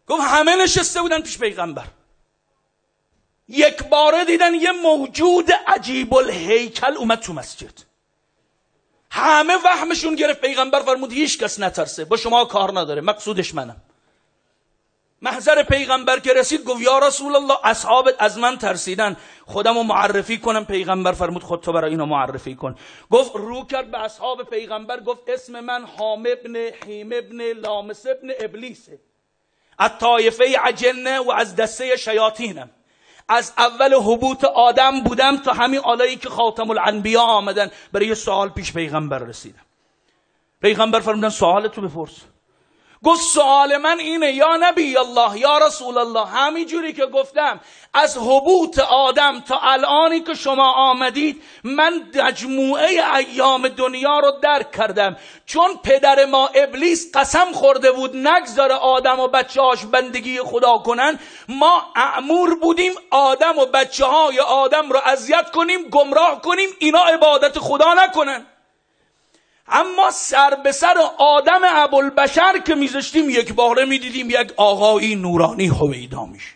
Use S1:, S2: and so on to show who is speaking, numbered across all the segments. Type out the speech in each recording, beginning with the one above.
S1: گفت همه نشسته بودن پیش پیغمبر، یک باره دیدن یه موجود عجیب الهیکل اومد تو مسجد. همه وهمشون گرفت. پیغمبر فرمود هیچ کس نترسه، با شما کار نداره، مقصودش منم. محضر پیغمبر که رسید گفت یا رسول الله اصحابت از من ترسیدن، خودمو معرفی کنم. پیغمبر فرمود خود تو برای اینا معرفی کن. گفت رو کرد به اصحاب پیغمبر، گفت اسم من حام ابن حیم ابن لامس ابن ابلیسه، از طایفه عجنه و از دسته شیاطینم. از اول حبوط آدم بودم تا همین آلایی که خاتم الانبیا آمدن. برای یه سوال پیش پیغمبر رسیدم. پیغمبر فرمودن سوالتو بپرس. گفت سوال من اینه یا نبی الله یا رسول الله، همین جوری که گفتم از حبوط آدم تا الانی که شما آمدید من مجموعه ایام دنیا رو درک کردم. چون پدر ما ابلیس قسم خورده بود نگذاره آدم و بچه هاش بندگی خدا کنن، ما مأمور بودیم آدم و بچه های آدم رو اذیت کنیم، گمراه کنیم، اینا عبادت خدا نکنن. اما سر به سر آدم ابوالبشر که میذاشتیم یک باره میدیدیم یک آقایی نورانی هویدا میشه.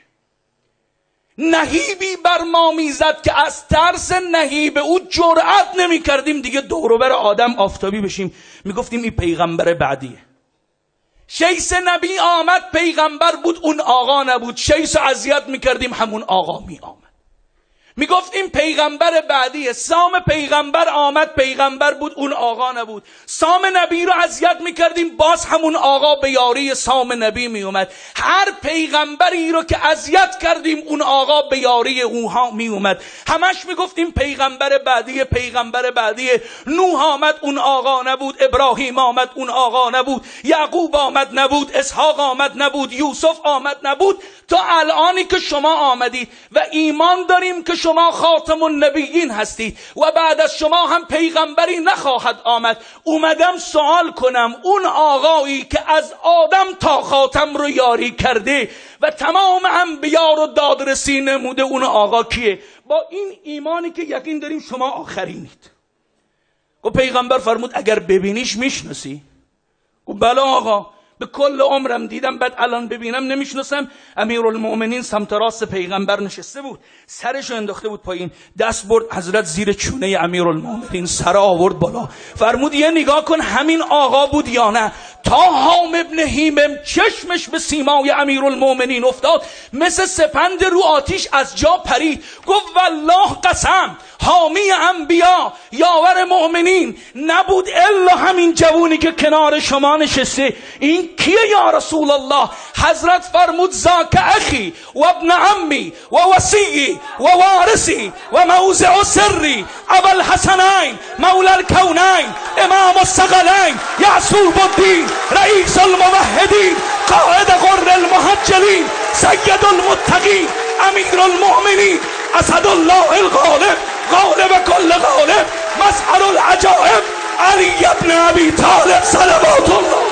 S1: نهیبی بر ما میزد که از ترس نهیب او جرأت نمیکردیم دیگه دوروبر آدم آفتابی بشیم. میگفتیم این پیغمبر بعدیه. شیس نبی آمد پیغمبر بود، اون آقا نبود. شیس اذیت میکردیم، همون آقا می آمد. میگفت این پیغمبر بعدیه. سام پیغمبر آمد پیغمبر بود، اون آقا نبود. سام نبی رو اذیت میکردیم، باز همون آقا به یاری سام نبی میومد. هر پیغمبری رو که اذیت کردیم اون آقا به یاری اونها میومد. همش میگفتیم پیغمبر بعدیه پیغمبر بعدیه. نوح آمد اون آقا نبود، ابراهیم آمد اون آقا نبود، یعقوب آمد نبود، اسحاق آمد نبود، یوسف آمد نبود، تا الانی که شما آمدید و ایمان داریم که شما خاتم النبیین هستید و بعد از شما هم پیغمبری نخواهد آمد. اومدم سوال کنم اون آقایی که از آدم تا خاتم رو یاری کرده و تمام انبیا رو دادرسی نموده، اون آقا کیه؟ با این ایمانی که یقین داریم شما آخرینید. و پیغمبر فرمود اگر ببینیش میشناسی؟ و بله آقا، به کل عمرم دیدم، بعد الان ببینم نمیشناسم. امیرالمؤمنین سمت راست پیغمبر نشسته بود، سرشو انداخته بود پایین، دست برد حضرت زیر چونه امیرالمؤمنین، سر آورد بالا، فرمود یه نگاه کن همین آقا بود یا نه؟ تا حام ابن حیمم چشمش به سیمای امیرالمؤمنین افتاد، مثل سپند رو آتیش از جا پرید. گفت والله قسم حامی انبیا یاور مؤمنین نبود الا همین جوونی که کنار شما نشسته. این کیه یا رسول الله؟ حضرت فرمود ذاک اخی و ابن عمی و وصی و وارثی و موضع سری ابو الحسنین مولا الکونین امام الثقلین یعصوب الدین رئیس الموحدین قائد غر المحجلین سید المتقین امیر المؤمنین اسد الله الغالب غالب کل غالب مظهر العجائب علی ابن ابی طالب صلوات الله